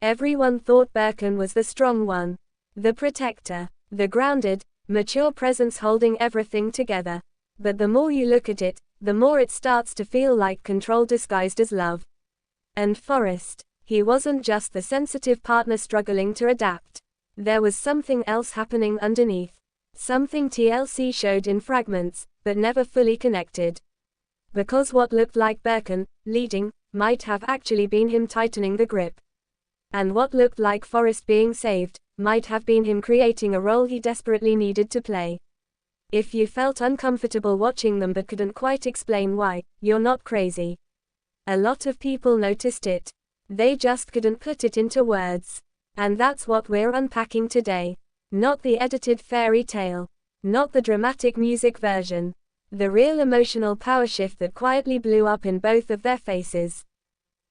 Everyone thought Birkan was the strong one, the protector, the grounded, mature presence holding everything together. But the more you look at it, the more it starts to feel like control disguised as love. And Forrest, he wasn't just the sensitive partner struggling to adapt. There was something else happening underneath. Something TLC showed in fragments, but never fully connected. Because what looked like Birkan leading might have actually been him tightening the grip. And what looked like Forrest being saved might have been him creating a role he desperately needed to play. If you felt uncomfortable watching them but couldn't quite explain why, you're not crazy. A lot of people noticed it. They just couldn't put it into words. And that's what we're unpacking today. Not the edited fairy tale. Not the dramatic music version. The real emotional power shift that quietly blew up in both of their faces.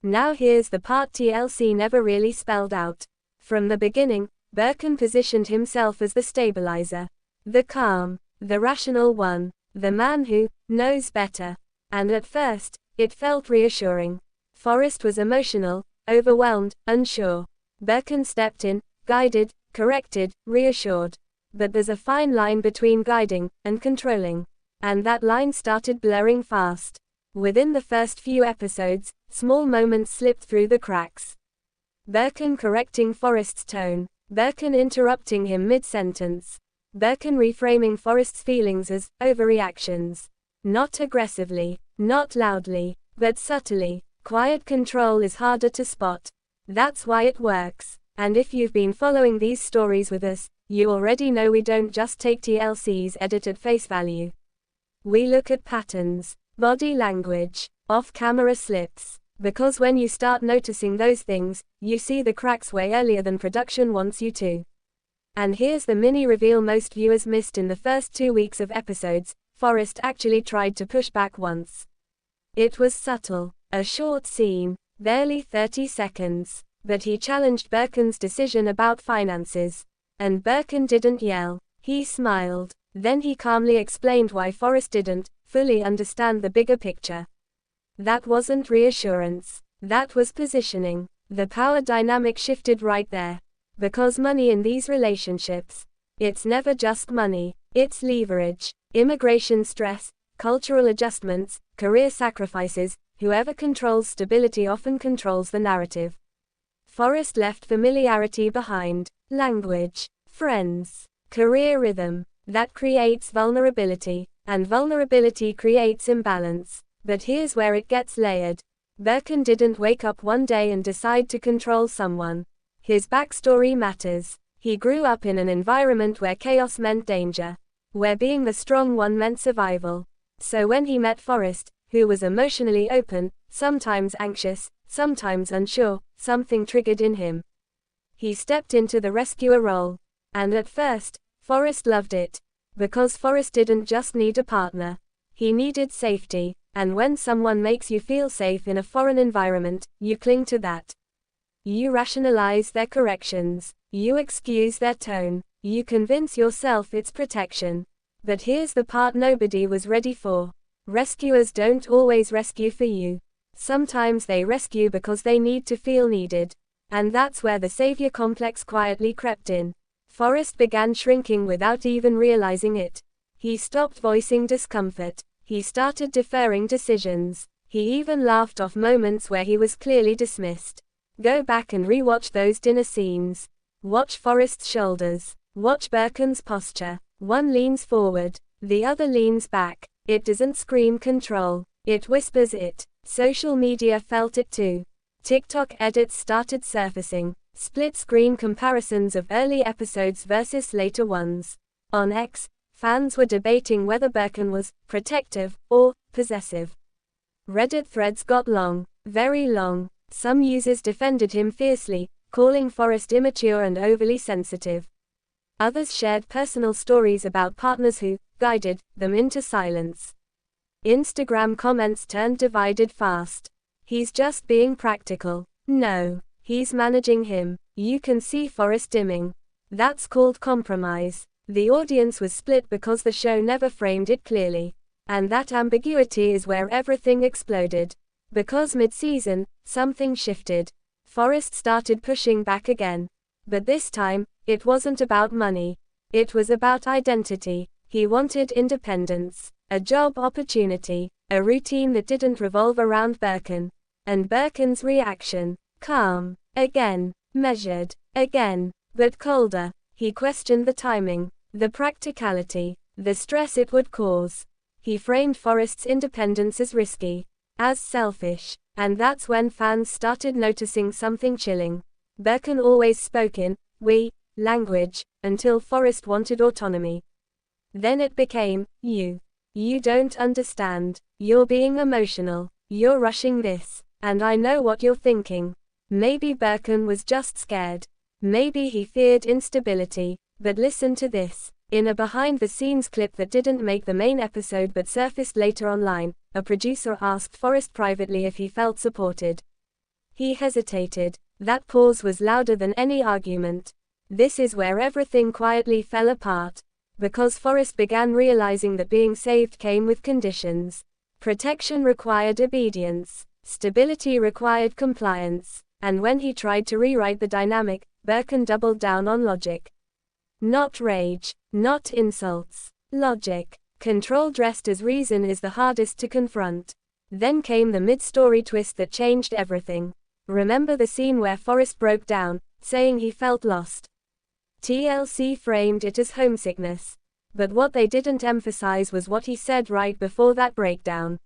Now here's the part TLC never really spelled out. From the beginning, Birkan positioned himself as the stabilizer. The calm, the rational one. The man who knows better. And at first, it felt reassuring. Forrest was emotional, overwhelmed, unsure. Birkan stepped in, guided, corrected, reassured. But there's a fine line between guiding and controlling. And that line started blurring fast. Within the first few episodes, small moments slipped through the cracks. Birkan correcting Forrest's tone. Birkan interrupting him mid-sentence. Birkan reframing Forrest's feelings as overreactions. Not aggressively, not loudly, but subtly. Quiet control is harder to spot. That's why it works. And if you've been following these stories with us, you already know we don't just take TLC's edit at face value. We look at patterns, body language, off-camera slips. Because when you start noticing those things, you see the cracks way earlier than production wants you to. And here's the mini reveal most viewers missed in the first 2 weeks of episodes. Forrest actually tried to push back once. It was subtle, a short scene, barely 30 seconds, but he challenged Birkan's decision about finances. And Birkan didn't yell, he smiled. Then he calmly explained why Forrest didn't fully understand the bigger picture. That wasn't reassurance, that was positioning. The power dynamic shifted right there. Because money in these relationships, it's never just money, it's leverage, immigration stress, cultural adjustments, career sacrifices. Whoever controls stability often controls the narrative. Forrest left familiarity behind, language, friends, career rhythm. That creates vulnerability, and vulnerability creates imbalance. But here's where it gets layered. Birkan didn't wake up one day and decide to control someone. His backstory matters. He grew up in an environment where chaos meant danger, where being the strong one meant survival. So when he met Forrest, who was emotionally open, sometimes anxious, sometimes unsure, something triggered in him. He stepped into the rescuer role. And at first, Forrest loved it. Because Forrest didn't just need a partner. He needed safety. And when someone makes you feel safe in a foreign environment, you cling to that. You rationalize their corrections. You excuse their tone. You convince yourself it's protection. But here's the part nobody was ready for. Rescuers don't always rescue for you. Sometimes they rescue because they need to feel needed. And that's where the savior complex quietly crept in. Forrest began shrinking without even realizing it. He stopped voicing discomfort. He started deferring decisions. He even laughed off moments where he was clearly dismissed. Go back and rewatch those dinner scenes. Watch Forrest's shoulders. Watch Birkan's posture. One leans forward, the other leans back. It doesn't scream control. It whispers it. Social media felt it too. TikTok edits started surfacing. Split-screen comparisons of early episodes versus later ones. On X, fans were debating whether Birkan was protective or possessive. Reddit threads got long, very long. Some users defended him fiercely, calling Forrest immature and overly sensitive. Others shared personal stories about partners who guided them into silence. Instagram comments turned divided fast. He's just being practical. No, he's managing him. You can see Forrest dimming. That's called compromise. The audience was split because the show never framed it clearly. And that ambiguity is where everything exploded. Because mid-season, something shifted. Forrest started pushing back again. But this time, it wasn't about money. It was about identity. He wanted independence, a job opportunity, a routine that didn't revolve around Birkan. And Birkan's reaction, calm, again, measured, again, but colder. He questioned the timing, the practicality, the stress it would cause. He framed Forrest's independence as risky, as selfish, and that's when fans started noticing something chilling. Birkan always spoke in we language until Forrest wanted autonomy. Then it became you. You don't understand. You're being emotional. You're rushing this. And I know what you're thinking. Maybe Birkan was just scared. Maybe he feared instability. But listen to this. In a behind-the-scenes clip that didn't make the main episode but surfaced later online, a producer asked Forrest privately if he felt supported. He hesitated. That pause was louder than any argument. This is where everything quietly fell apart. Because Forrest began realizing that being saved came with conditions. Protection required obedience. Stability required compliance. And when he tried to rewrite the dynamic, Birkan doubled down on logic. Not rage. Not insults. Logic. Control dressed as reason is the hardest to confront. Then came the mid-story twist that changed everything. Remember the scene where Forrest broke down, saying he felt lost? TLC framed it as homesickness. But what they didn't emphasize was what he said right before that breakdown.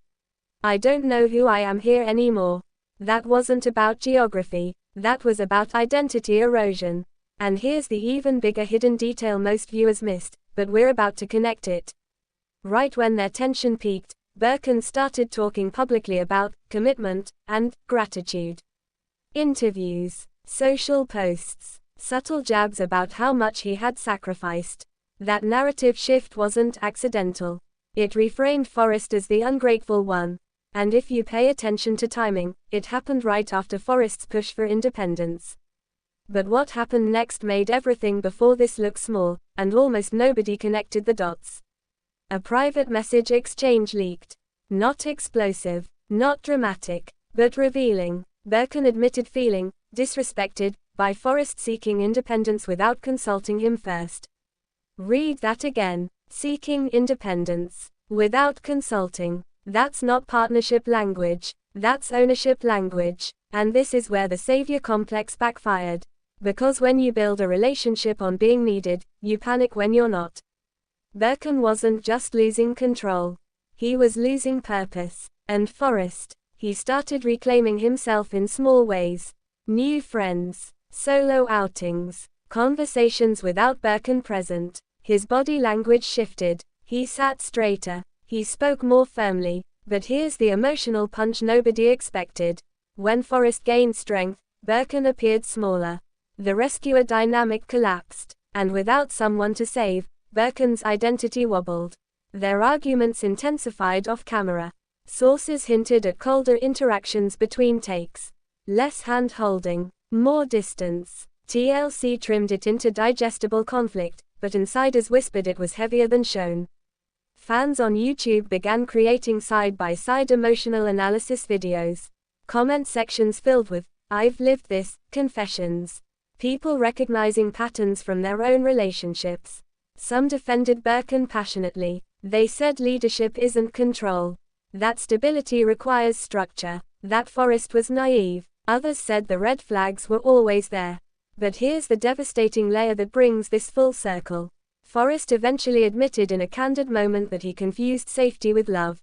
I don't know who I am here anymore. That wasn't about geography. That was about identity erosion. And here's the even bigger hidden detail most viewers missed, but we're about to connect it. Right when their tension peaked, Birkan started talking publicly about commitment and gratitude. Interviews, social posts, subtle jabs about how much he had sacrificed. That narrative shift wasn't accidental. It reframed Forrest as the ungrateful one. And if you pay attention to timing, it happened right after Forrest's push for independence. But what happened next made everything before this look small, and almost nobody connected the dots. A private message exchange leaked. Not explosive, not dramatic, but revealing. Birkan admitted feeling disrespected by Forrest seeking independence without consulting him first. Read that again. Seeking independence without consulting. That's not partnership language. That's ownership language. And this is where the savior complex backfired. Because when you build a relationship on being needed, you panic when you're not. Birkan wasn't just losing control. He was losing purpose. And Forrest, he started reclaiming himself in small ways. New friends, solo outings, conversations without Birkan present. His body language shifted. He sat straighter. He spoke more firmly. But here's the emotional punch nobody expected. When Forrest gained strength, Birkan appeared smaller. The rescuer dynamic collapsed. And without someone to save, Birkan's identity wobbled. Their arguments intensified off camera. Sources hinted at colder interactions between takes. Less hand-holding, more distance. TLC trimmed it into digestible conflict, but insiders whispered it was heavier than shown. Fans on YouTube began creating side-by-side emotional analysis videos. Comment sections filled with, "I've lived this," confessions. People recognizing patterns from their own relationships. Some defended Birkan passionately. They said leadership isn't control. That stability requires structure. That Forrest was naive. Others said the red flags were always there. But here's the devastating layer that brings this full circle. Forrest eventually admitted in a candid moment that he confused safety with love.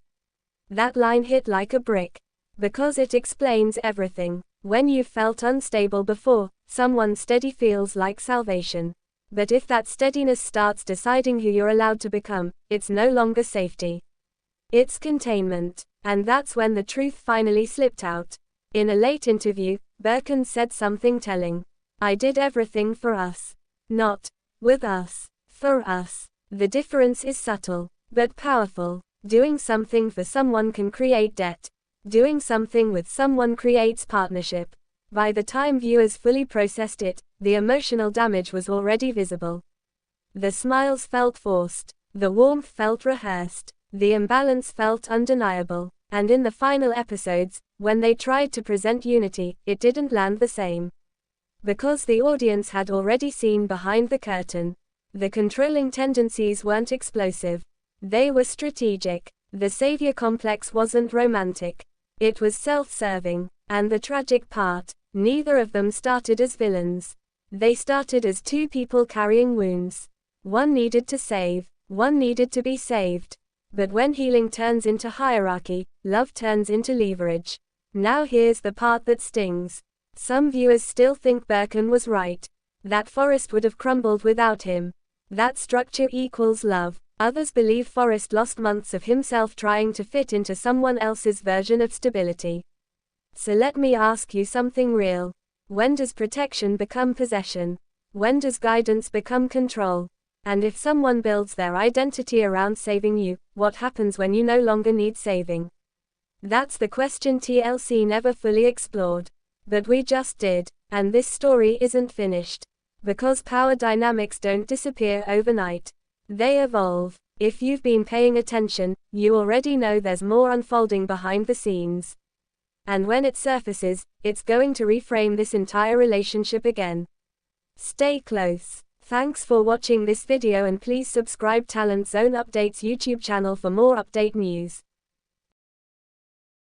That line hit like a brick. Because it explains everything. When you've felt unstable before, someone steady feels like salvation. But if that steadiness starts deciding who you're allowed to become, it's no longer safety. It's containment. And that's when the truth finally slipped out. In a late interview, Birkan said something telling. "I did everything for us. Not with us. For us." The difference is subtle, but powerful. Doing something for someone can create debt. Doing something with someone creates partnership. By the time viewers fully processed it, the emotional damage was already visible. The smiles felt forced. The warmth felt rehearsed. The imbalance felt undeniable. And in the final episodes, when they tried to present unity, it didn't land the same. Because the audience had already seen behind the curtain. The controlling tendencies weren't explosive. They were strategic. The savior complex wasn't romantic. It was self-serving. And the tragic part, neither of them started as villains. They started as two people carrying wounds. One needed to save, one needed to be saved. But when healing turns into hierarchy, love turns into leverage. Now here's the part that stings. Some viewers still think Birkan was right. That Forrest would have crumbled without him. That structure equals love. Others believe Forrest lost months of himself trying to fit into someone else's version of stability. So let me ask you something real. When does protection become possession? When does guidance become control? And if someone builds their identity around saving you, what happens when you no longer need saving? That's the question TLC never fully explored. But we just did. And this story isn't finished. Because power dynamics don't disappear overnight. They evolve. If you've been paying attention, you already know there's more unfolding behind the scenes. And when it surfaces, it's going to reframe this entire relationship again. Stay close. Thanks for watching this video and please subscribe Talent Zone Updates YouTube channel for more update news.